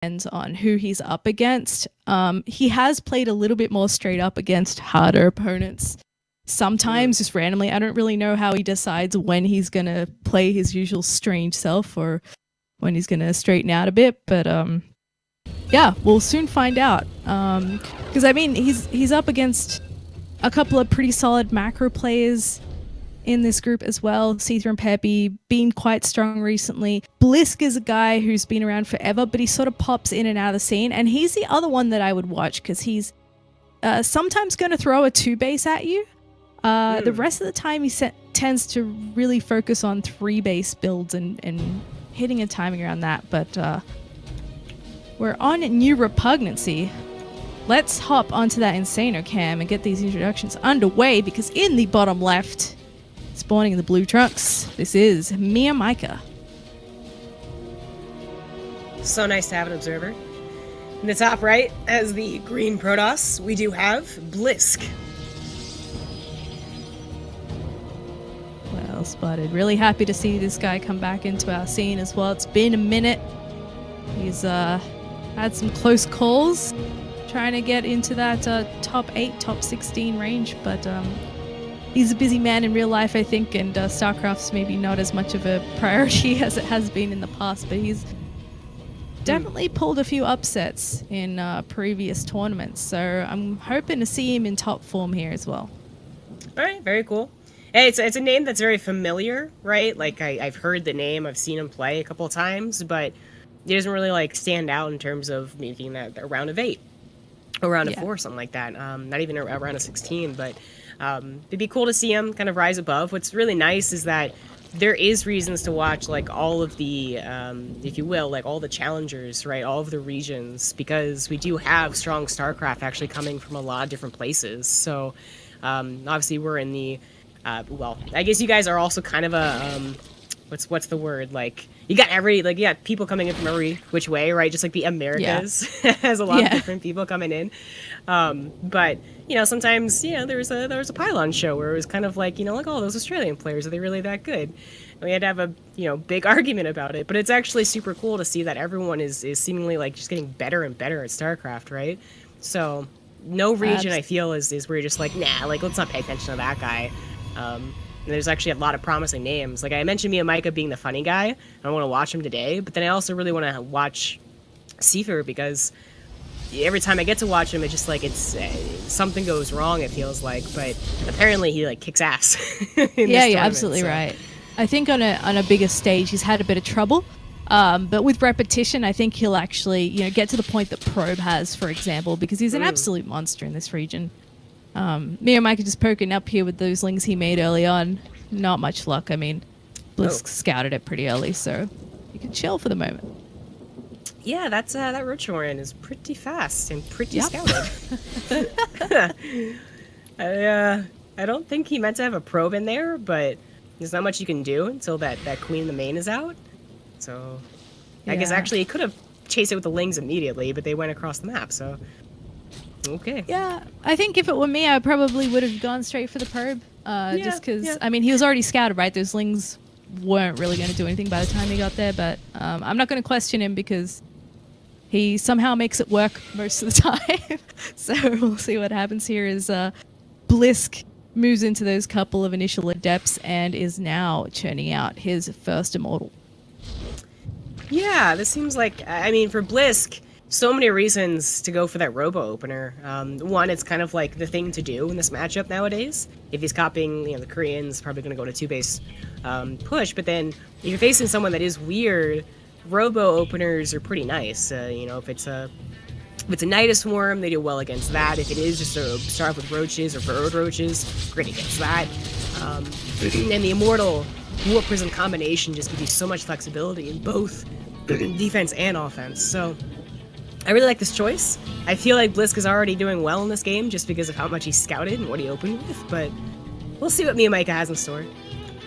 depends on who he's up against. He has played a little bit more straight up against harder opponents. Sometimes, just randomly. I don't really know how he decides when he's going to play his usual strange self or when he's going to straighten out a bit. But yeah, we'll soon find out. Because, I mean, he's up against a couple of pretty solid macro players in this group as well. Caesar and Peppy been quite strong recently. Blisk is a guy who's been around forever, but he sort of pops in and out of the scene. And he's the other one that I would watch because he's sometimes going to throw a 2-base at you. The rest of the time he tends to really focus on 3-base builds and hitting and timing around that. But we're on New Repugnancy. Let's hop onto that Insano cam and get these introductions underway because in the bottom left, spawning in the blue trunks, this is ROGMeomaika. So nice to have an observer. In the top right, as the green Protoss, we do have Blisk. Well spotted. Really happy to see this guy come back into our scene as well. It's been a minute. He's had some close calls trying to get into that top 8, top 16 range, but he's a busy man in real life, I think, and Starcraft's maybe not as much of a priority as it has been in the past, but he's definitely pulled a few upsets in previous tournaments, so I'm hoping to see him in top form here as well. All right, very cool. Hey, it's a name that's very familiar, right? Like, I've heard the name, I've seen him play a couple of times, but he doesn't really, like, stand out in terms of making that a round of 8. A round of 4, something like that. Not even a round of 16, but it'd be cool to see him kind of rise above. What's really nice is that there is reasons to watch, like, all of the, if you will, like, all the challengers, right? All of the regions, because we do have strong StarCraft actually coming from a lot of different places. So, obviously we're in the, well, I guess you guys are also kind of a, what's the word? Like, you got people coming in from every which way, right? Just like the Americas has a lot of different people coming in. But, you know, sometimes, you know, there was a pylon show where it was kind of like, you know, like, oh, those Australian players, are they really that good? And we had to have a, you know, big argument about it. But it's actually super cool to see that everyone is seemingly, like, just getting better and better at StarCraft, right? So no region, I feel, is where you're just like, nah, like, let's not pay attention to that guy. And there's actually a lot of promising names. Like, I mentioned ROGMeomaika being the funny guy. I want to watch him today, but then I also really want to watch Seifer because every time I get to watch him, it's just like it's something goes wrong, it feels like. But apparently he, like, kicks ass. Yeah, you're absolutely right. I think on a bigger stage, he's had a bit of trouble. But with repetition, I think he'll actually, you know, get to the point that Probe has, for example, because he's an absolute monster in this region. ROGMeomaika just poking up here with those lings he made early on. Not much luck. I mean, Blisk scouted it pretty early, so you can chill for the moment. Yeah, that Rochoran is pretty fast and pretty scouted. I don't think he meant to have a probe in there, but there's not much you can do until that Queen in the main is out. So I guess actually he could have chased it with the lings immediately, but they went across the map, so okay. Yeah, I think if it were me, I probably would have gone straight for the probe. Just because, I mean, he was already scouted, right? Those lings weren't really going to do anything by the time he got there, but I'm not going to question him because he somehow makes it work most of the time. So we'll see what happens here as Blisk moves into those couple of initial adepts and is now churning out his first immortal. Yeah, this seems like, I mean, for Blisk, so many reasons to go for that robo opener. One, it's kind of like the thing to do in this matchup nowadays. If he's copying, you know, the Koreans, probably going to go to 2-base push. But then if you're facing someone that is weird, robo openers are pretty nice. You know, if it's a Nidus Swarm, they do well against that. If it is just to start off with roaches or burrowed roaches, great against that. And the Immortal Warp Prism combination just gives you so much flexibility in both defense and offense. So I really like this choice. I feel like Blisk is already doing well in this game just because of how much he scouted and what he opened with, but we'll see what ROGMeomaika has in store.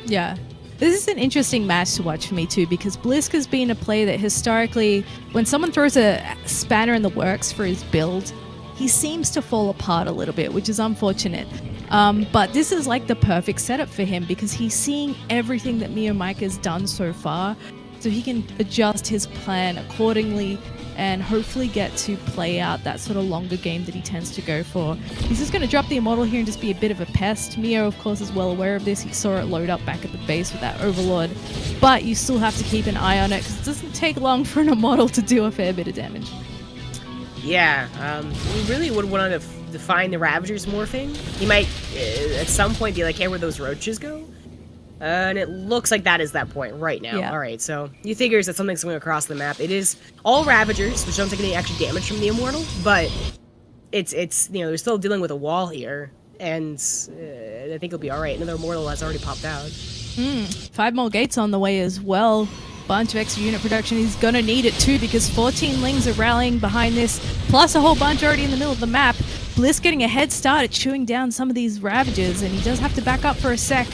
Yeah. This is an interesting match to watch for me too, because Blisk has been a player that historically, when someone throws a spanner in the works for his build, he seems to fall apart a little bit, which is unfortunate. But this is like the perfect setup for him because he's seeing everything that ROGMeomaika has done so far, so he can adjust his plan accordingly and hopefully get to play out that sort of longer game that he tends to go for. He's just going to drop the Immortal here and just be a bit of a pest. Mio, of course, is well aware of this. He saw it load up back at the base with that Overlord, but you still have to keep an eye on it because it doesn't take long for an Immortal to do a fair bit of damage. Yeah, we really would want to define the Ravager's morphing. He might, at some point, be like, hey, where'd those roaches go? And it looks like that is that point right now. Yeah. Alright, so he figures that something's going across the map. It is all Ravagers, which don't take any extra damage from the Immortal, but it's you know, they're still dealing with a wall here, and I think it'll be alright. Another Immortal has already popped out. 5 more gates on the way as well. Bunch of extra unit production. He's gonna need it too because 14 Lings are rallying behind this, plus a whole bunch already in the middle of the map. Blisk getting a head start at chewing down some of these Ravagers, and he does have to back up for a sec.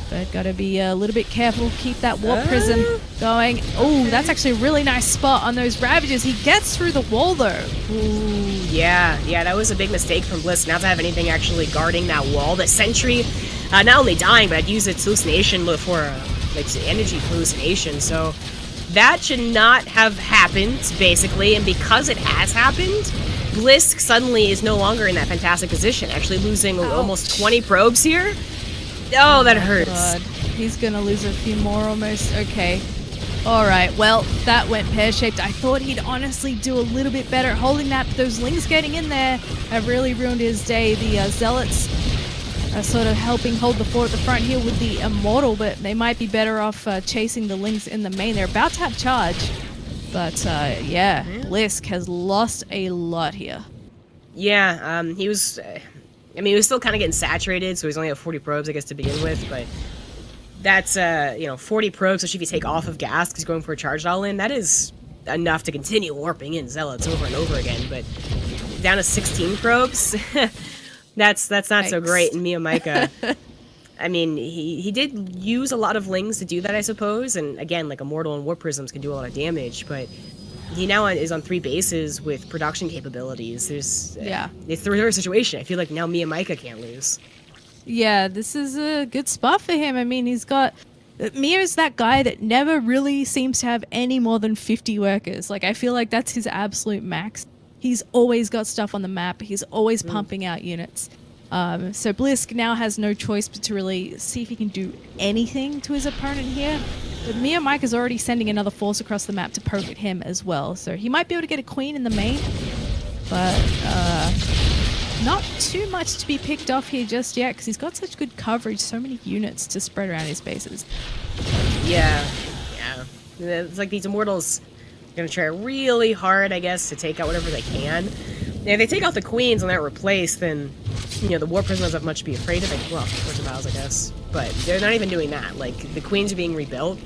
But gotta be a little bit careful, keep that Warp Prism going. Oh, that's actually a really nice spot on those Ravagers. He gets through the wall though. Ooh, yeah, that was a big mistake from Blisk not to have anything actually guarding that wall. The Sentry, not only dying, but I'd use its hallucination for like energy hallucination, so that should not have happened, basically, and because it has happened, Blisk suddenly is no longer in that fantastic position, actually losing almost 20 probes here. Oh, that hurts. God. He's gonna lose a few more almost. Okay. Alright, well, that went pear-shaped. I thought he'd honestly do a little bit better holding that, but those Lings getting in there have really ruined his day. The Zealots are sort of helping hold the fort at the front here with the Immortal, but they might be better off chasing the Lings in the main. They're about to have charge, but yeah, Blisk has lost a lot here. Yeah, he was... I mean, he was still kind of getting saturated, so he's only at 40 probes, I guess, to begin with, but that's, you know, 40 probes, especially if you take off of gas because he's going for a charged all-in, that is enough to continue warping in Zealots over and over again, but down to 16 probes... That's not so great in OCE-SEA. I mean, he did use a lot of Lings to do that, I suppose, and again, like Immortal and Warp Prisms can do a lot of damage, but he now is on 3 bases with production capabilities. There's it's the reverse situation. I feel like now OCE-SEA can't lose. Yeah, this is a good spot for him. I mean, he's got... Mio's that guy that never really seems to have any more than 50 workers. Like, I feel like that's his absolute max. He's always got stuff on the map. He's always pumping out units. So Blisk now has no choice but to really see if he can do anything to his opponent here. But OCE-SEA is already sending another force across the map to poke at him as well. So he might be able to get a queen in the main. But not too much to be picked off here just yet because he's got such good coverage, so many units to spread around his bases. Yeah. It's like these Immortals... Gonna try really hard, I guess, to take out whatever they can. And if they take out the queens and they're replaced, then, you know, the War Prisoners have much to be afraid of. Like, well, Force of Battles, I guess. But they're not even doing that. Like, the queens are being rebuilt,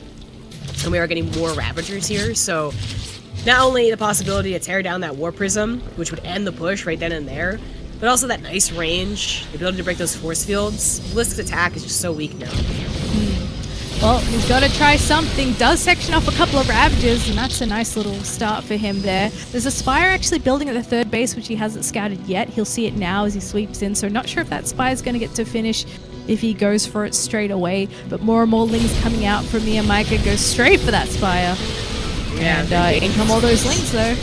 and we are getting more Ravagers here, so not only the possibility to tear down that War Prism, which would end the push right then and there, but also that nice range, the ability to break those force fields. Blisk's attack is just so weak now. Well, he's got to try something. Does section off a couple of Ravagers, and that's a nice little start for him there. There's a Spire actually building at the 3rd base, which he hasn't scouted yet. He'll see it now as he sweeps in, so not sure if that Spire's going to get to finish if he goes for it straight away. But more and more Lings coming out from OCE-SEA goes straight for that Spire. Yeah, and in come all those Lings, though.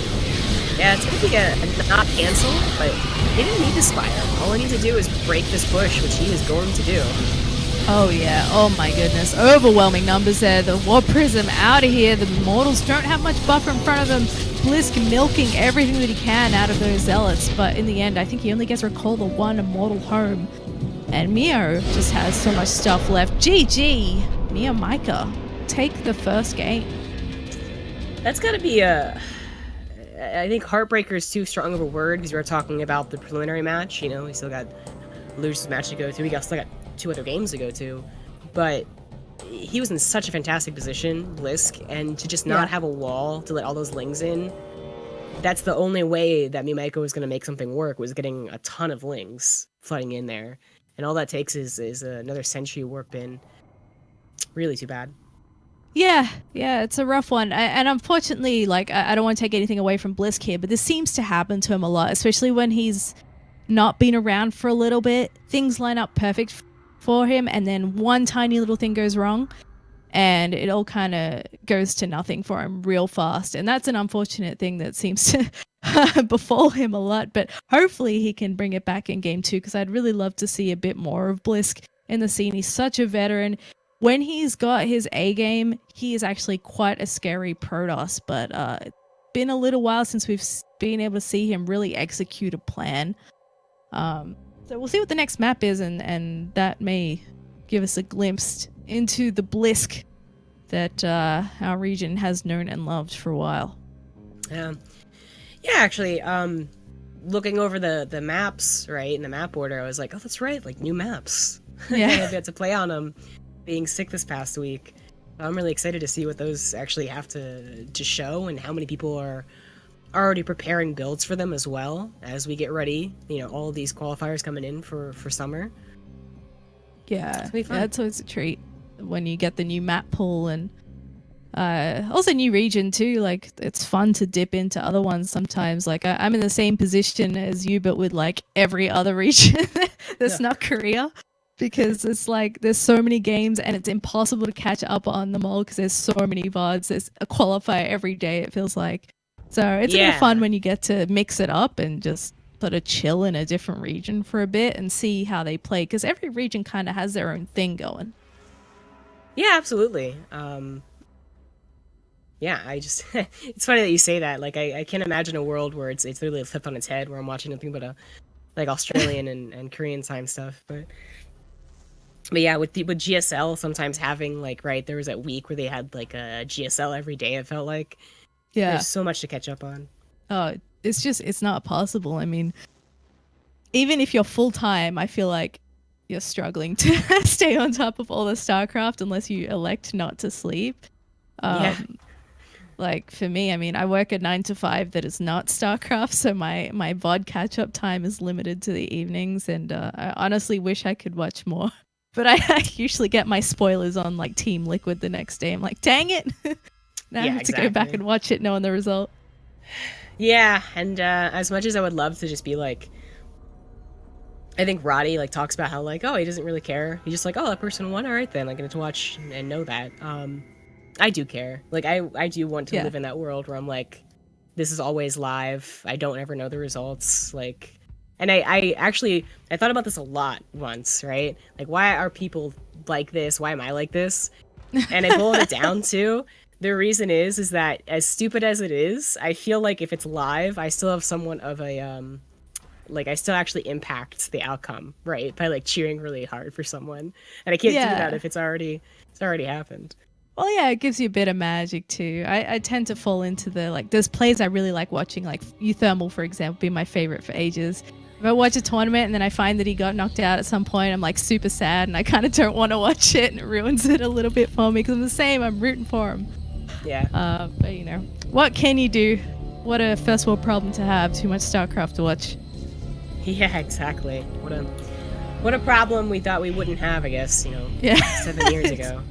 Yeah, it's going to be a not cancel, but he didn't need the Spire. All he needs to do is break this push, which he is going to do. Oh yeah, oh my goodness. Overwhelming numbers there. The Warp Prism out of here. The Mortals don't have much buffer in front of them. Blisk milking everything that he can out of those Zealots, but in the end, I think he only gets to recall the 1 Immortal home. And Mio just has so much stuff left. GG! OCE-SEA take the first game. That's gotta be a... I think Heartbreaker is too strong of a word, because we were talking about the preliminary match, you know, we still got Luge's match to go to, we still got 2 other games to go to, but he was in such a fantastic position, Blisk, and to just not have a wall to let all those Lings in, that's the only way that OCE-SEA was going to make something work, was getting a ton of Lings flooding in there, and all that takes is another Sentry warp bin. Really too bad. Yeah, it's a rough one. And unfortunately, like, I don't want to take anything away from Blisk here, but this seems to happen to him a lot, especially when he's not been around for a little bit. Things line up perfect for him, and then one tiny little thing goes wrong, and it all kind of goes to nothing for him real fast. And that's an unfortunate thing that seems to befall him a lot, but hopefully he can bring it back in game 2, because I'd really love to see a bit more of Blisk in the scene. He's such a veteran. When he's got his A game, he is actually quite a scary Protoss, but it's been a little while since we've been able to see him really execute a plan. So we'll see what the next map is, and that may give us a glimpse into the Blisk that our region has known and loved for a while. Yeah, actually, looking over the maps, right, in the map order, I was like, oh, that's right, like new maps. Yeah. I got to play on them, being sick this past week. I'm really excited to see what those actually have to show, and how many people are already preparing builds for them as well, as we get ready, you know, all of these qualifiers coming in for summer. Yeah, that's always a treat when you get the new map pool, and also new region too. Like, it's fun to dip into other ones sometimes. Like, I'm in the same position as you, but with like every other region that's not Korea, because it's like there's so many games and it's impossible to catch up on them all because there's so many VODs. There's a qualifier every day, it feels like. So it's a bit fun when you get to mix it up and just sort of chill in a different region for a bit and see how they play, because every region kind of has their own thing going. Yeah, absolutely. Yeah, I just it's funny that you say that. Like, I can't imagine a world where it's literally flipped on its head, where I'm watching nothing but like Australian and Korean time stuff. But yeah, with GSL sometimes having, like, right, there was that week where they had like a GSL every day, it felt like. Yeah, there's so much to catch up on. Oh, it's not possible. I mean, even if you're full time, I feel like you're struggling to stay on top of all the Starcraft unless you elect not to sleep. Like, for me, I mean, I work a 9 to 5 that is not Starcraft, so my VOD catch up time is limited to the evenings, and I honestly wish I could watch more. But I usually get my spoilers on like Team Liquid the next day. I'm like, dang it. Now I have to go back and watch it knowing the result. Yeah, and as much as I would love to just be like, I think Roddy like talks about how, like, oh, he doesn't really care. He's just like, oh, that person won, all right then, I get to watch and know that. I do care. Like, I do want to live in that world where I'm like, this is always live. I don't ever know the results. Like, and I actually thought about this a lot once, right? Like, why are people like this? Why am I like this? And I boiled it down to, the reason is that, as stupid as it is, I feel like if it's live, I still have somewhat of a, like, I still actually impact the outcome, right? By like cheering really hard for someone. And I can't do that if it's already happened. Well, yeah, it gives you a bit of magic too. I tend to fall into the, like, there's plays I really like watching, like Uthermal, for example, being my favorite for ages. If I watch a tournament and then I find that he got knocked out at some point, I'm like super sad and I kind of don't want to watch it, and it ruins it a little bit for me because I'm the same. I'm rooting for him. Yeah. But you know, what can you do? What a first world problem to have. Too much Starcraft to watch. Yeah, exactly. What a problem we thought we wouldn't have, I guess, 7 years ago.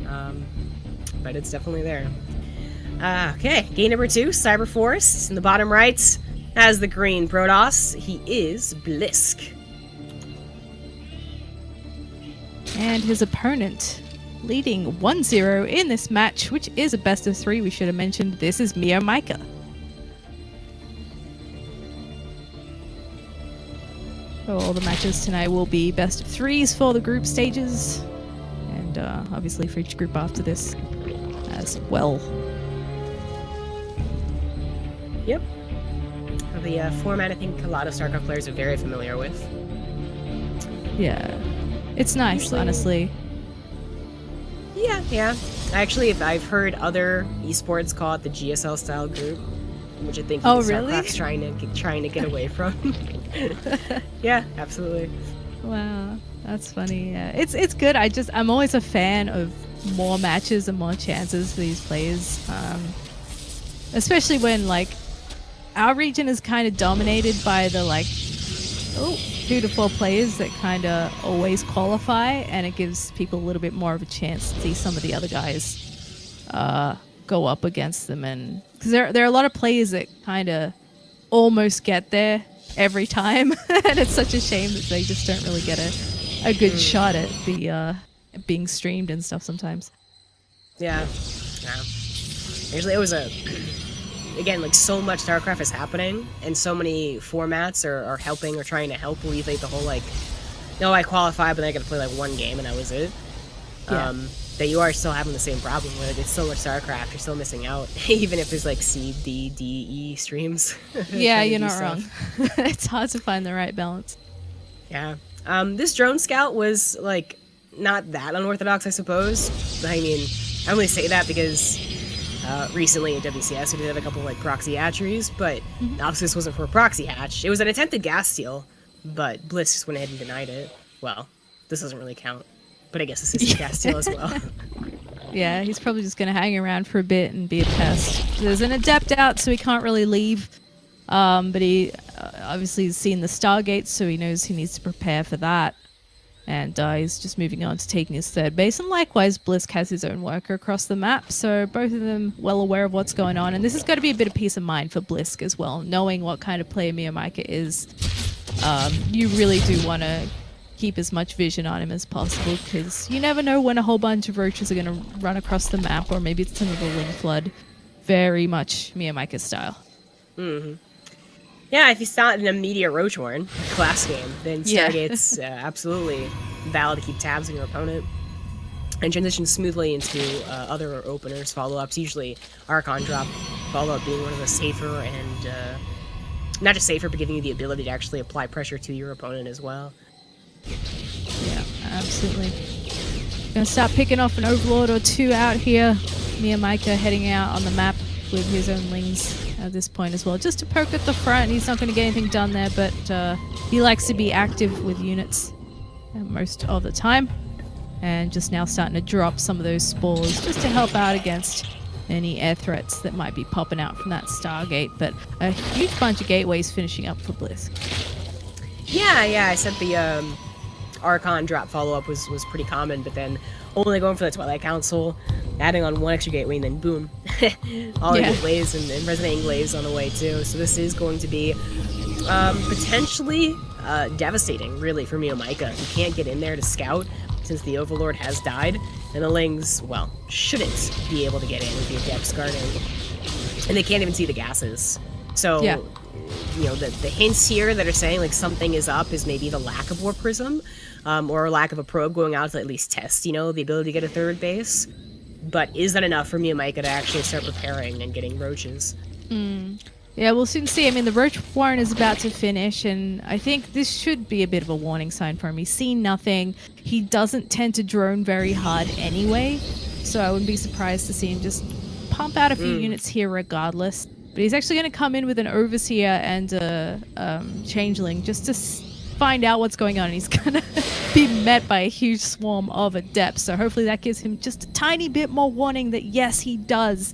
But it's definitely there. Okay, game number 2, Cyberforest. In the bottom right has the green Protoss. He is Blisk. And his opponent, leading 1-0 in this match, which is a best of 3. We should have mentioned this is ROGMeomaika. So all the matches tonight will be best of 3s for the group stages, and obviously for each group after this as well. Yep. The format I think a lot of StarCraft players are very familiar with. Yeah. It's nice, honestly. Yeah. Actually, I've heard other esports call it the GSL style group, which I think StarCraft's trying to get away from. Yeah, absolutely. Wow, that's funny. Yeah, it's good. I'm always a fan of more matches and more chances for these players, especially when like our region is kind of dominated by the 2 to 4 players that kind of always qualify, and it gives people a little bit more of a chance to see some of the other guys go up against them. And because there are a lot of players that kind of almost get there every time, and it's such a shame that they just don't really get a good shot at the being streamed and stuff sometimes. Yeah. Yeah. Actually, it was again, like, so much StarCraft is happening, and so many formats are helping or trying to help alleviate the whole, like, no, I qualified, but then I got to play, like, one game, and that was it. Yeah. That you are still having the same problem with it. It's so much StarCraft, you're still missing out, even if there's, like, C, D, D, E streams. Yeah, you're not wrong. It's hard to find the right balance. Yeah. This drone scout was, like, not that unorthodox, I suppose. I mean, I only say that because recently in WCS we did have a couple, like, proxy hatcheries, but obviously this wasn't for a proxy hatch. It was an attempted gas steal, but Blisk just went ahead and denied it. Well, this doesn't really count, but I guess this is a gas steal as well. Yeah, he's probably just going to hang around for a bit and be a pest. There's an adept out, so he can't really leave. But he obviously has seen the Stargate, so he knows he needs to prepare for that. And he's just moving on to taking his third base. And likewise, Blisk has his own worker across the map, so both of them well aware of what's going on. And this is going to be a bit of peace of mind for Blisk as well, knowing what kind of player OCE-SEA is. You really do want to keep as much vision on him as possible, because you never know when a whole bunch of roaches are going to run across the map, or maybe it's another Ling Flood. Very much OCE-SEA style. Mm-hmm. Yeah, if you start an immediate Roachhorn class game, then Stargate's absolutely valid to keep tabs on your opponent. And transition smoothly into other openers, follow-ups, usually Archon drop, follow-up being one of the safer and, not just safer, but giving you the ability to actually apply pressure to your opponent as well. Yeah, absolutely. Gonna start picking off an Overlord or two out here. OCE-SEA heading out on the map with his own Lings at this point as well, just to poke at the front. He's not going to get anything done there, but he likes to be active with units most of the time, and just now starting to drop some of those spores just to help out against any air threats that might be popping out from that Stargate. But a huge bunch of gateways finishing up for Blisk. Yeah, I said the Archon drop follow-up was pretty common, but then only going for the Twilight Council, adding on one extra gateway, and then boom, all the gateways and resonating glaives on the way too. So this is going to be potentially devastating, really, for OCE-SEA. You can't get in there to scout since the Overlord has died, and the Lings, well, shouldn't be able to get in with the Adepts guarding, and they can't even see the gases. So, you know, the hints here that are saying, like, something is up is maybe the lack of Warp Prism, or a lack of a probe going out to at least test, you know, the ability to get a third base. But is that enough for OCE-SEA to actually start preparing and getting roaches? Yeah, we'll soon see. I mean, the Roach Warren is about to finish, and I think this should be a bit of a warning sign for him. He's seen nothing. He doesn't tend to drone very hard anyway, so I wouldn't be surprised to see him just pump out a few units here regardless. But he's actually going to come in with an Overseer and a Changeling just to find out what's going on. And he's going to be met by a huge swarm of Adepts, so hopefully that gives him just a tiny bit more warning that yes, he does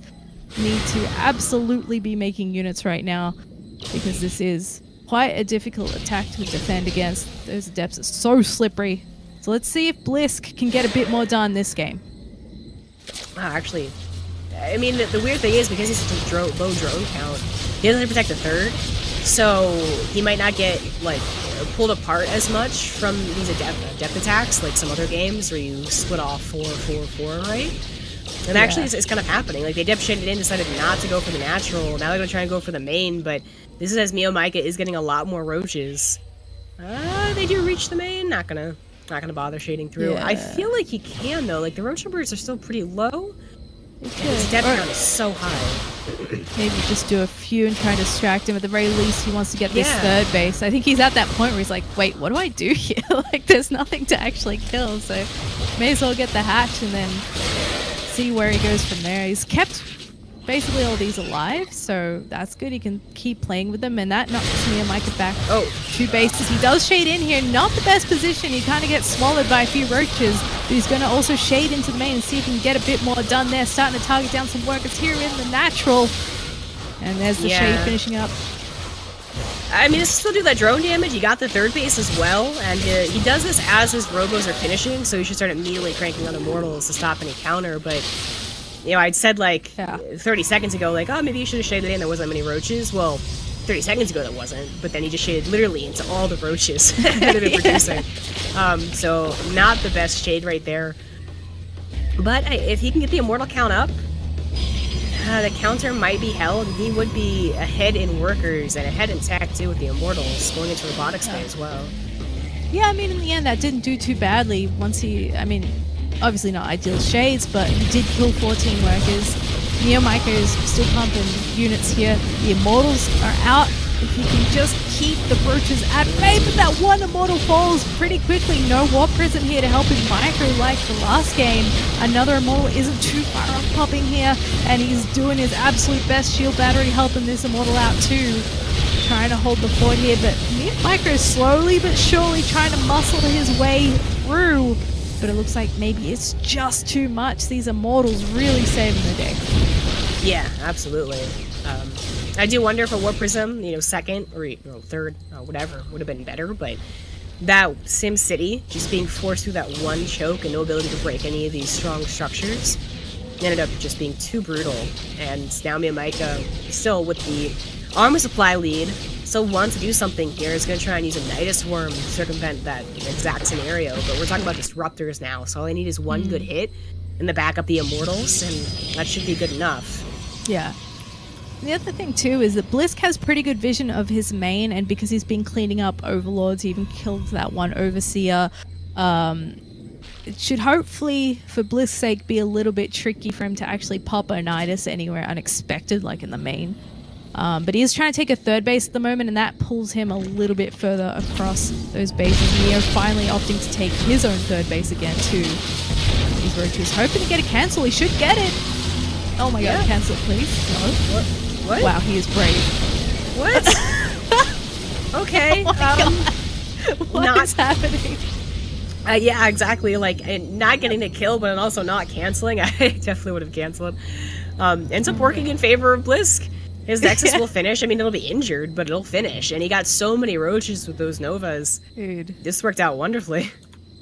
need to absolutely be making units right now, because this is quite a difficult attack to defend against. Those Adepts are so slippery. So let's see if Blisk can get a bit more done this game. Actually, I mean, the weird thing is, because he's such a low drone count, he doesn't have to protect the third, so he might not get, like, pulled apart as much from these adept attacks, like some other games where you split off 4-4-4, right? And actually, it's kind of happening. Like, the Adept shaded in, decided not to go for the natural. Now they're going to try and go for the main, but this is as OCE-SEA is getting a lot more roaches. They do reach the main. Not gonna bother shading through. Yeah. I feel like he can, though. Like, the roach numbers are still pretty low. His Adept count is so high. Maybe just do a few and try to distract him. At the very least, he wants to get this third base. I think he's at that point where he's like, wait, what do I do here? Like, there's nothing to actually kill, so may as well get the hatch and then see where he goes from there. He's kept basically all these alive, so that's good. He can keep playing with them, and that knocks OCE-SEA back 2 bases. He does shade in here, not the best position. He kind of gets swallowed by a few roaches, but he's going to also shade into the main and see if he can get a bit more done there. Starting to target down some workers here in the natural, and there's the shade finishing up. I mean, this still do that drone damage. He got the third base as well, and he does this as his robos are finishing, so he should start immediately cranking on Immortals to stop any counter, but you know, I'd said, like, 30 seconds ago, like, oh, maybe you should have shaded in, there wasn't that many roaches. Well, 30 seconds ago, there wasn't, but then he just shaded literally into all the roaches that have been producing. So, not the best shade right there. But if he can get the immortal count up, the counter might be held, and he would be ahead in workers and ahead in tech too with the immortals going into robotics day as well. Yeah, I mean, in the end, that didn't do too badly. Once he, I mean, obviously not ideal shades, but he did kill 14 workers. Meomaika is still pumping units here. The immortals are out. If he can just keep the brooches at bay, but that one immortal falls pretty quickly. No warp present here to help his micro like the last game. Another immortal isn't too far off popping here, and he's doing his absolute best. Shield battery helping this immortal out too. Trying to hold the fort here, but Micro slowly but surely trying to muscle his way through. But it looks like maybe it's just too much. These immortals really saving the day. Yeah, absolutely. I do wonder if a Warp Prism, second or third, whatever, would have been better, but that Sim City just being forced through that one choke and no ability to break any of these strong structures ended up just being too brutal. And now Meomaika, still with the armor supply lead, still wants to do something here. Is going to try and use a Nidus Worm to circumvent that exact scenario, but we're talking about Disruptors now, so all I need is one good hit and the back up the Immortals, and that should be good enough. Yeah. The other thing too is that Blisk has pretty good vision of his main, and because he's been cleaning up Overlords, he even killed that one Overseer. It should hopefully, for Blisk's sake, be a little bit tricky for him to actually pop Onitis anywhere unexpected, like in the main. But he is trying to take a third base at the moment, and that pulls him a little bit further across those bases. Neo finally opting to take his own third base again too. He's Roach's hoping to get a cancel. He should get it. Oh my god, cancel it, please. No. What? Wow, he is brave. What? Okay. Oh my god. What is happening? Yeah, exactly. Like, not getting the kill, but also not canceling. I definitely would have canceled. Ends up working in favor of Blisk. His Nexus will finish. I mean, it'll be injured, but it'll finish. And he got so many roaches with those Novas. Dude. This worked out wonderfully.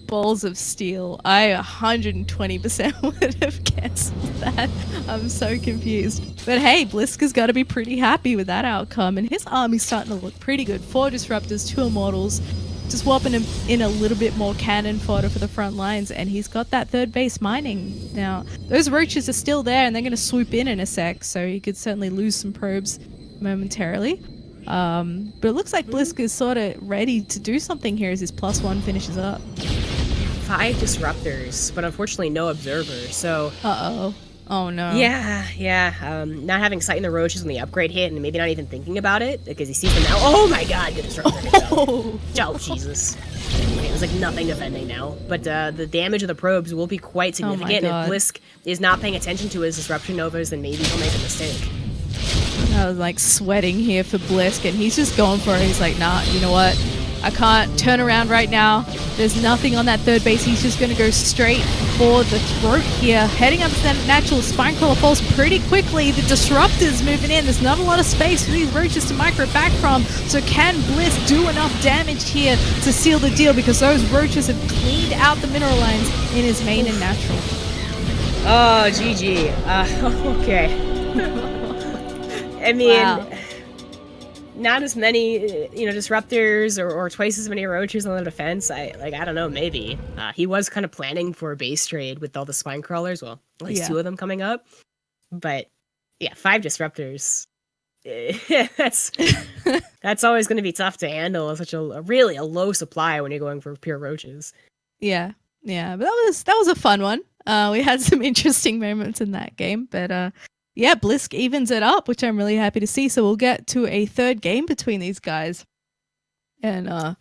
Balls of steel. I 120% would have cancelled that. I'm so confused. But hey, Blisk has got to be pretty happy with that outcome. And his army's starting to look pretty good. 4 Disruptors, 2 Immortals. Just swapping him in a little bit more cannon fodder for the front lines. And he's got that third base mining. Now, those roaches are still there and they're going to swoop in a sec. So he could certainly lose some probes momentarily. But it looks like Blisk is sort of ready to do something here as his +1 finishes up. 5 Disruptors, but unfortunately no Observer, so... Uh-oh. Oh, no. Yeah. Not having sight in the roaches when the upgrade hit, and maybe not even thinking about it, because he sees them now. Oh my god, the Disruptor hits out. Oh, Jesus. Okay, there's like nothing defending now. But the damage of the probes will be quite significant, and if Blisk is not paying attention to his Disruption Novas, then maybe he'll make a mistake. I was like sweating here for Blisk, and he's just going for it. He's like, nah, you know what? I can't turn around right now. There's nothing on that third base. He's just going to go straight for the throat here. Heading up to that natural Spinecrawler falls pretty quickly. The Disruptor's moving in. There's not a lot of space for these roaches to micro back from. So can Blisk do enough damage here to seal the deal? Because those roaches have cleaned out the mineral lines in his main and natural. Oh, GG. Okay. I mean... Wow. Not as many, Disruptors or twice as many roaches on the defense. I don't know, maybe. He was kind of planning for a base trade with all the spine crawlers. Well, at least 2 of them coming up. But yeah, 5 Disruptors. That's always going to be tough to handle. Such a really low supply when you're going for pure roaches. Yeah, but that was a fun one. We had some interesting moments in that game, but yeah, Blisk evens it up, which I'm really happy to see. So we'll get to a third game between these guys. And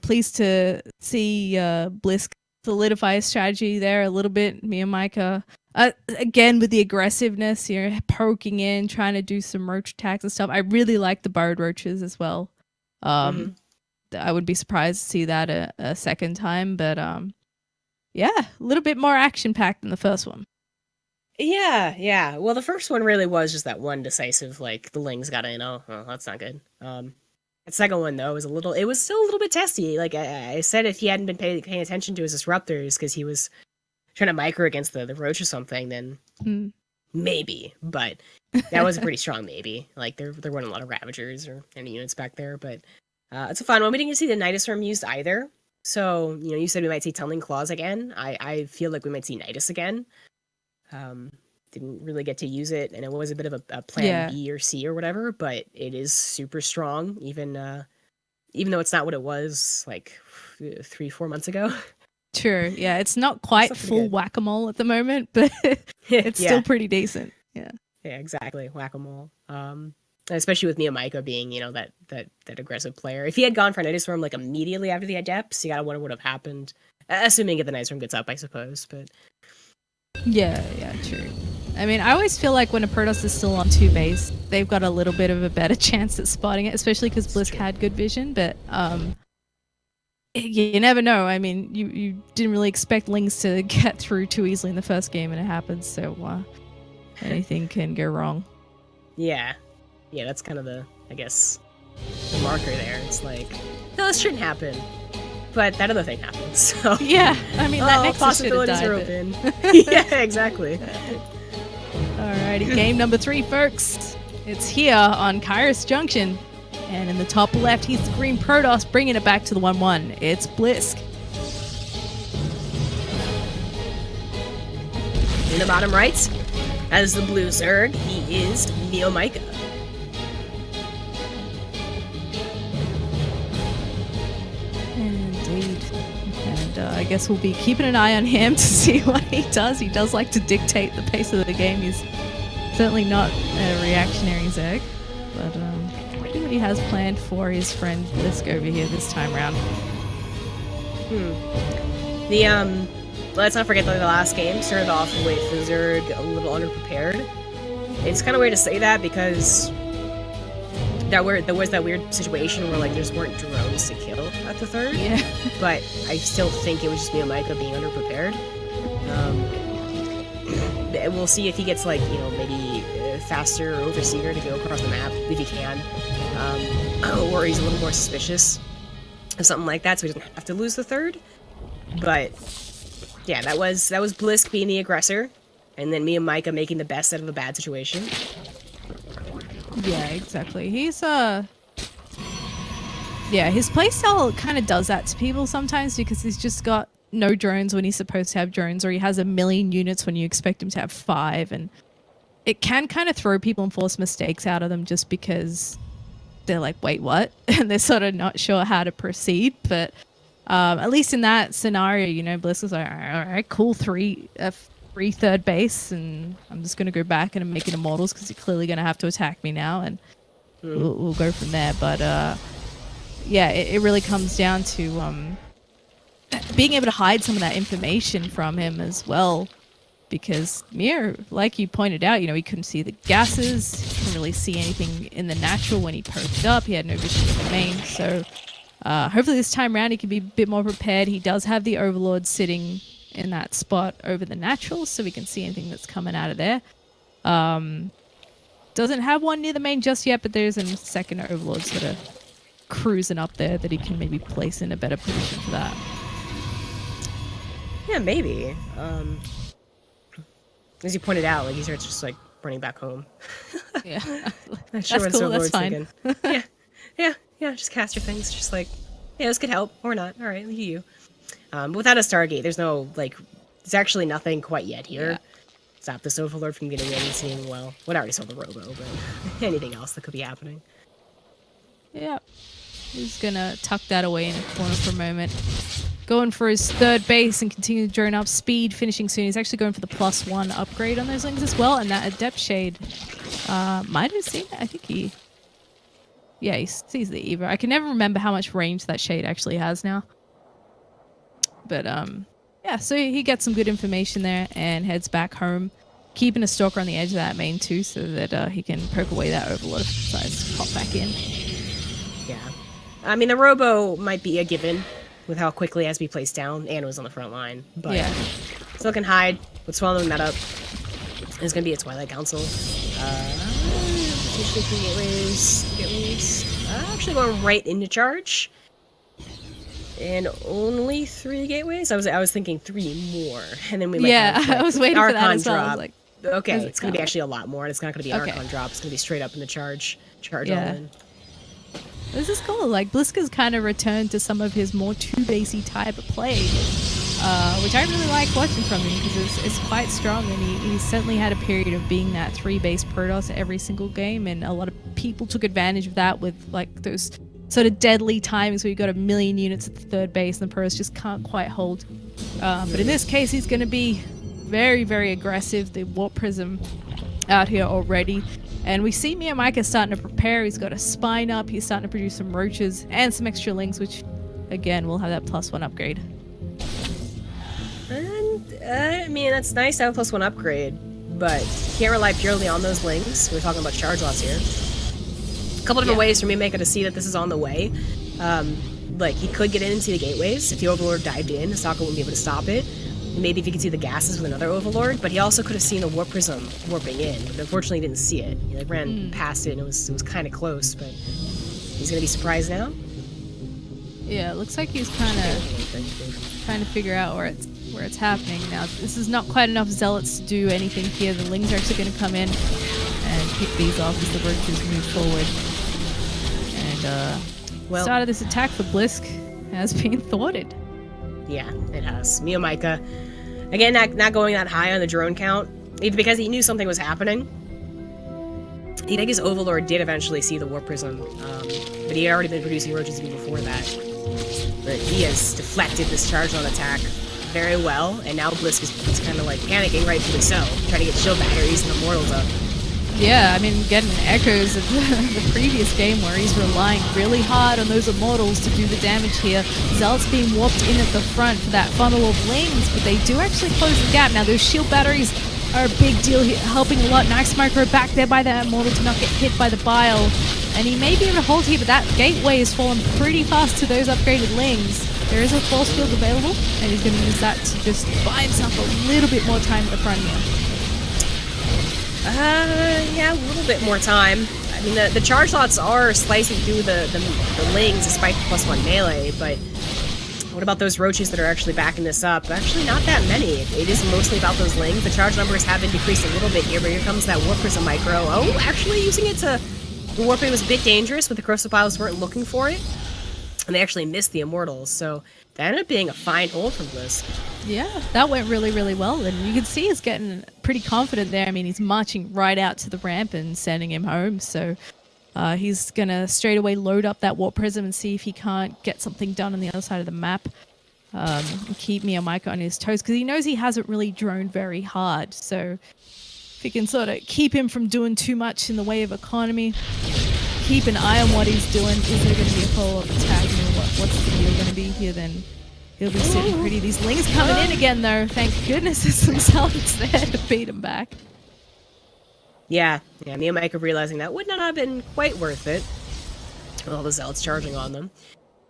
pleased to see Blisk solidify his strategy there a little bit. Meomaika, again, with the aggressiveness, poking in, trying to do some roach attacks and stuff. I really like the burrowed roaches as well. I would be surprised to see that a second time. But yeah, a little bit more action-packed than the first one. Yeah. Well, the first one really was just that one decisive, the Lings got in. Oh, well, that's not good. The second one, though, was still a little bit testy. Like I said, if he hadn't been paying attention to his Disruptors because he was trying to micro against the Roach or something, then maybe. But that was a pretty strong maybe. Like, there weren't a lot of Ravagers or any units back there, but it's a fun one. We didn't get to see the Nidus Worm used either. So, you said we might see Tunneling Claws again. I feel like we might see Nidus again. Didn't really get to use it, and it was a bit of a plan B or C or whatever, but it is super strong, even though it's not what it was like 3-4 months ago. True. Yeah, it's not quite full whack-a-mole at the moment, but it's still pretty decent. Yeah. Yeah, exactly. Whack-a-mole. Especially with OCE-SEA being, that aggressive player. If he had gone for Nidus Storm like immediately after the Adepts, you gotta wonder what would have happened. Assuming the Nidus Storm gets up, I suppose, but yeah, true. I mean, I always feel like when a Protoss is still on 2 base, they've got a little bit of a better chance at spotting it, especially because Blisk had good vision, but you never know. I mean, you didn't really expect Lings to get through too easily in the first game, and it happens, so anything can go wrong. Yeah, that's kind of the marker there. It's like, no, this shouldn't happen. But that other thing happens, so... Yeah, I mean, that next possibilities are open. Yeah, exactly. Alrighty, game number 3, folks. It's here on Kairos Junction. And in the top left, he's the green Protoss, bringing it back to the 1-1. It's Blisk. In the bottom right, as the blue Zerg, he is OCE-SEA. And I guess we'll be keeping an eye on him to see what he does. He does like to dictate the pace of the game. He's certainly not a reactionary Zerg, but see what he has planned for his friend Blisk over here this time round. Let's not forget that the last game started off with the Zerg a little underprepared. It's kind of weird to say that because there was that weird situation where like there just weren't drones to kill at the third. Yeah. But I still think it was just OCE-SEA being underprepared. We'll see if he gets like maybe faster overseer to go across the map if he can, or he's a little more suspicious of something like that, so he doesn't have to lose the third. But yeah, that was Blisk being the aggressor, and then OCE-SEA making the best out of a bad situation. Yeah, exactly. He's his playstyle kind of does that to people sometimes because he's just got no drones when he's supposed to have drones, or he has 1 million units when you expect him to have 5, and it can kind of throw people and force mistakes out of them just because they're like, wait, what? And they're sort of not sure how to proceed. But at least in that scenario, Blisk was like, all right, cool, 3 third base, and I'm just going to go back and make it immortals because you're clearly going to have to attack me now, and we'll go from there. But yeah, it really comes down to being able to hide some of that information from him as well, because Mir, like you pointed out, he couldn't see the gases, he couldn't really see anything in the natural when he poked up, he had no vision in the main, so hopefully this time around he can be a bit more prepared. He does have the Overlord sitting in that spot over the natural, so we can see anything that's coming out of there. Doesn't have one near the main just yet, but there's a second Overlords that are cruising up there that he can maybe place in a better position for that. Yeah, maybe. As you pointed out, like he starts just like running back home. Yeah, not sure that's cool. That's fine. yeah. Just cast your things. Just like, yeah, this could help or not. All right, you. Without a Stargate, there's no like. There's actually nothing quite yet here. Yeah. Stop this Overlord from getting anything. Well, I already saw the Robo, but anything else that could be happening. Yeah, he's gonna tuck that away in the corner for a moment. Going for his third base and continue to drone up speed, finishing soon. He's actually going for the +1 upgrade on those Lings as well, and that Adept Shade might have seen it. I think he sees the Eva. I can never remember how much range that Shade actually has now. But yeah, so he gets some good information there and heads back home, keeping a Stalker on the edge of that main too, so that he can poke away that Overlord size, pop back in. Yeah, I mean the Robo might be a given with how quickly SB placed down and was on the front line, but yeah, still can hide with swallowing that up. It's gonna be a Twilight Council. Potentially 3 gateways. Actually going right into charge. And only 3 gateways? I was thinking 3 more. And then we might have, like, I was waiting for that as well. Drop. I was like, okay, it's going to be actually a lot more. And it's not going to be an Archon drop. It's going to be straight up in the charge. Charge all in. this is cool. Like, Blisk has kind of returned to some of his more 2-basey type of play, which I really like watching from him because it's quite strong, and he certainly had a period of being that 3-base Protoss every single game, and a lot of people took advantage of that with like those sort of deadly times where you got 1 million units at the 3rd base and the Protoss just can't quite hold. But in this case, he's going to be very, very aggressive. The Warp Prism out here already. And we see OCE-SEA starting to prepare. He's got a spine up. He's starting to produce some roaches and some extra lings, which, again, will have that +1 upgrade. And, I mean, that's nice to have a +1 upgrade, but you can't rely purely on those lings. We're talking about charge loss here. A couple different ways for OCE-SEA to see that this is on the way. Like, he could get into the gateways. If the Overlord dived in, the Stalker wouldn't be able to stop it. Maybe if he could see the gases with another Overlord, but he also could have seen the Warp Prism warping in, but unfortunately he didn't see it. He like ran past it and it was kind of close, but he's gonna be surprised now. Yeah, it looks like he's kind of trying to figure out where it's happening. Now, this is not quite enough Zealots to do anything here. The Lings are actually going to come in and pick these off as the roaches move forward. And the start of this attack for Blisk has been thwarted. Yeah, it has. OCE-SEA, again, not going that high on the drone count, either because he knew something was happening. I think his Overlord did eventually see the Warp Prism, but he had already been producing roaches even before that. But he has deflected this charge on attack very well, and now Blisk is kind of like panicking, rightfully so, trying to get shield batteries and Immortals up. Yeah, I mean, getting echoes of the previous game where he's relying really hard on those Immortals to do the damage here. Zealots being warped in at the front for that funnel of Lings, but they do actually close the gap. Now, those shield batteries are a big deal here, helping a lot. Nice Micro back there by that Immortal to not get hit by the Bile. And he may be able to hold here, but that gateway has fallen pretty fast to those upgraded Lings. There is a force field available, and he's going to use that to just buy himself a little bit more time at the front here. Yeah, a little bit more time. I mean, the charge slots are slicing through the Lings despite the +1 melee, but what about those roaches that are actually backing this up? Actually, not that many. It is mostly about those Lings. The charge numbers have been decreased a little bit here, but here comes that Warp Prism Micro. Oh, actually using it to... The warping was a bit dangerous, but the Corrosive Pilots weren't looking for it, and they actually missed the Immortals, so that ended up being a fine hold from Blisk. Yeah, that went really, really well, and you can see he's getting pretty confident there. I mean, he's marching right out to the ramp and sending him home, so he's going to straight away load up that Warp Prism and see if he can't get something done on the other side of the map. And keep OCE-SEA on his toes, because he knows he hasn't really droned very hard, so if he can sort of keep him from doing too much in the way of economy, keep an eye on what he's doing. Is there going to be a follow-up attack? You know, what's the deal going to be here? Then he'll be sitting pretty. These Lings coming in again, though. Thank goodness there's some Zealots there to beat him back. Yeah, OCE-SEA realizing that would not have been quite worth it. With all the Zealots charging on them.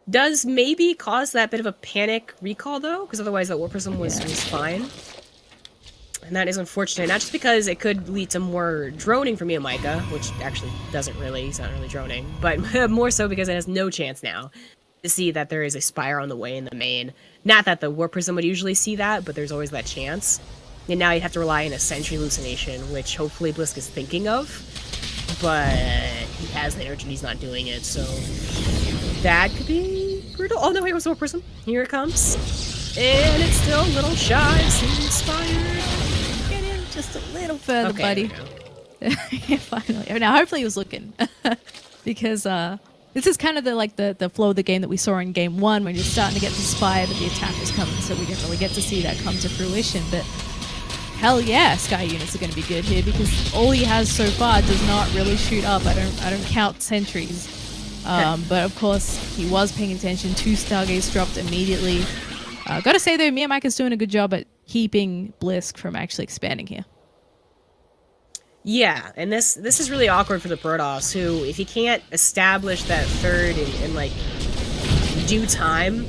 Does maybe cause that bit of a panic recall, though, because otherwise that Warp Prism was fine. And that is unfortunate, not just because it could lead to more droning from OCE-SEA, which actually doesn't really, he's not really droning, but more so because it has no chance now to see that there is a Spire on the way in the main. Not that the Warp Prism would usually see that, but there's always that chance. And now you'd have to rely on a Sentry Hallucination, which hopefully Blisk is thinking of, but he has the energy and he's not doing it, so that could be brutal. Oh no, here goes the Warp Prism. Here it comes. And it's still a little shy, it's inspired. Get in just a little further, okay, buddy. Yeah, finally. Now, hopefully he was looking. Because this is kind of the flow of the game that we saw in game 1 when you're starting to get the spy that the attack was coming, so we didn't really get to see that come to fruition. But hell yeah, Sky units are going to be good here, because all he has so far does not really shoot up. I don't count sentries. But of course, he was paying attention. 2 Stargates dropped immediately. Gotta say though, OCE-SEA's doing a good job at keeping Blisk from actually expanding here. Yeah, and this is really awkward for the Protoss, who, if he can't establish that third in like due time,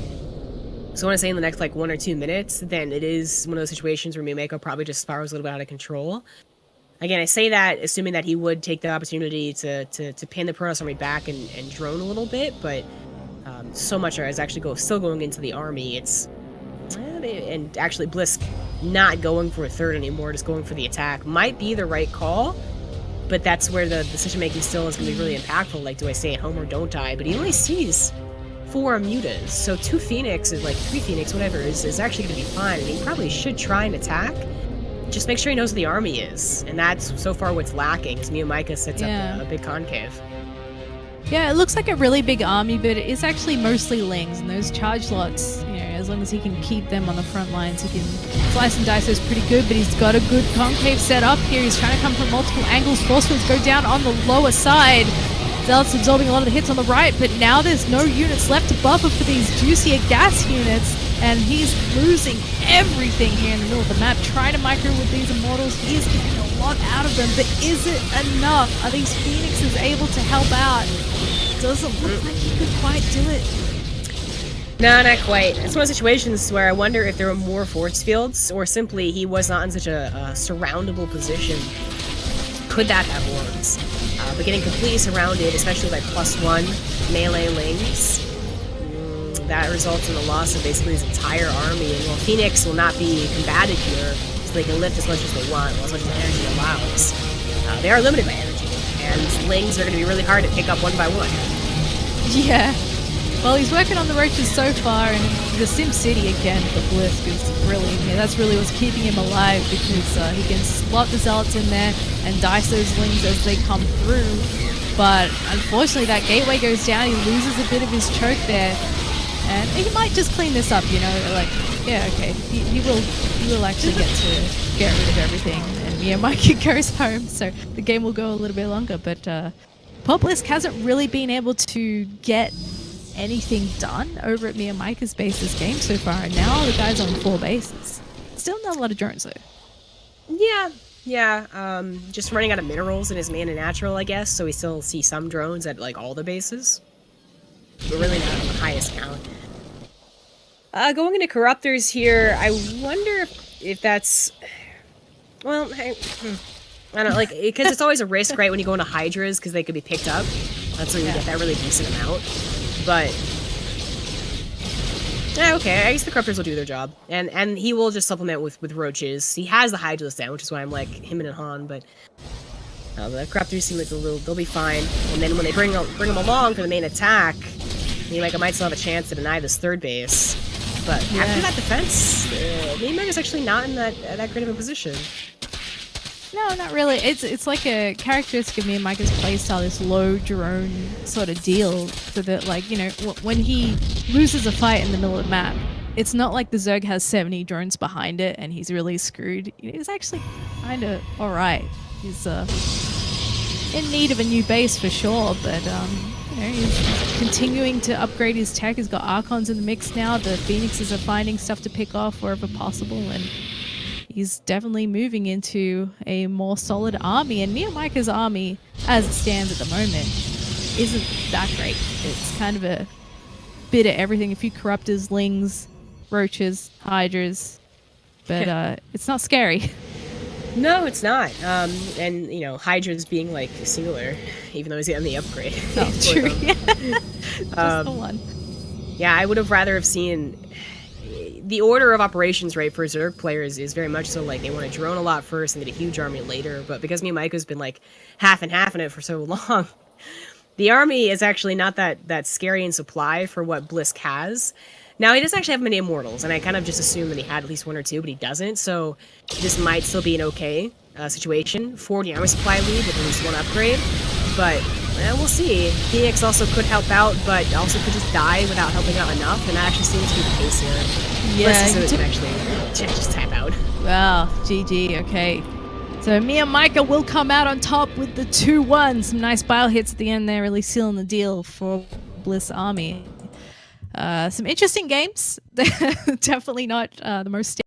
so I want to say in the next like 1 or 2 minutes, then it is one of those situations where OCE-SEA probably just spirals a little bit out of control. Again, I say that assuming that he would take the opportunity to pin the Protoss army back and drone a little bit, but so much is actually still going into the army. It's and actually Blisk not going for a third anymore, just going for the attack might be the right call. but that's where the decision making still is going to be really impactful. Like, do I stay at home or don't I? But he only sees 4 mutas, so 2 Phoenix is like 3 Phoenix, whatever, is actually going to be fine, and he probably should try and attack. Just make sure he knows where the army is, and that's so far what's lacking, because OCE-SEA sets up a big concave. Yeah, it looks like a really big army, but it is actually mostly Lings, and those charge lots, you know, as long as he can keep them on the front lines, he can slice and dice those pretty good, but he's got a good concave set up here. He's trying to come from multiple angles. Force fields go down on the lower side. Zealot's absorbing a lot of the hits on the right, but now there's no units left to buffer for these juicier gas units, and he's losing everything here in the middle of the map, trying to micro with these Immortals. He is getting a lot out of them, but is it enough? Are these Phoenixes able to help out? Doesn't look like he could quite do it. No, not quite. It's one of those situations where I wonder if there were more force fields, or simply he was not in such a surroundable position. Could that have worked? But getting completely surrounded, especially by +1 melee Lings, that results in the loss of basically his entire army. And while Phoenix will not be combated here, so they can lift as much as they want, as much as energy allows, they are limited by energy, and Lings are going to be really hard to pick up one by one. Yeah. Well, he's working on the roaches so far, and the Sim City again for Blisk is brilliant here. That's really what's keeping him alive, because he can slot the Zealots in there and dice those Lings as they come through. But unfortunately, that gateway goes down. He loses a bit of his choke there, and he might just clean this up. You know, like, yeah, okay, he will actually get rid of everything, and OCE-SEA goes home. So the game will go a little bit longer, but poor Blisk hasn't really been able to get anything done over at OCE-SEA's base this game so far, and now the guy's on 4 bases. Still not a lot of drones though. Yeah, just running out of minerals in his mana natural, I guess, so we still see some drones at like all the bases, but really not on the highest count. Going into Corruptors here, I wonder if that's, well, I don't know, like, because it's always a risk, right, when you go into Hydras, because they could be picked up. That's where you get that really decent amount. But yeah, okay, I guess the Corruptors will do their job, and he will just supplement with roaches. He has the Hydras down, which is why I'm like him and Han. But the Corruptors seem like they'll be fine. And then when they bring him along for the main attack, OCE-SEA might still have a chance to deny this 3rd base. But after that defense, OCE-SEA's actually not in that great of a position. No, not really. It's like a characteristic of OCE-SEA's playstyle, this low drone sort of deal, so that, like, you know, when he loses a fight in the middle of the map, it's not like the Zerg has 70 drones behind it and he's really screwed. He's actually kind of alright. He's in need of a new base for sure, but you know, he's continuing to upgrade his tech. He's got Archons in the mix now. The Phoenixes are finding stuff to pick off wherever possible, and he's definitely moving into a more solid army. And OCE-SEA's army, as it stands at the moment, isn't that great. It's kind of a bit of everything. A few Corruptors, Lings, Roaches, Hydras, but it's not scary. No, it's not. And, you know, Hydra's being, like, singular, even though he's getting the upgrade. Oh, true, yeah. Just the one. Yeah, I would have rather have seen... The order of operations, right, for Zerg players is very much so, like, they want to drone a lot first and get a huge army later, but because OCE-SEA's been, like, half and half in it for so long, the army is actually not that scary in supply for what Blisk has. Now, he doesn't actually have many Immortals, and I kind of just assumed that he had at least 1 or 2, but he doesn't, so this might still be an okay situation for the army supply lead with at least 1 upgrade, but we'll see. Phoenix also could help out, but also could just die without helping out enough, and that actually seems to be the case here. Yeah, Blisk can actually just tap out. Well, GG, okay. So OCE-SEA will come out on top with the 2-1. Some nice bile hits at the end there, really sealing the deal for Bliss Army. Some interesting games. Definitely not the most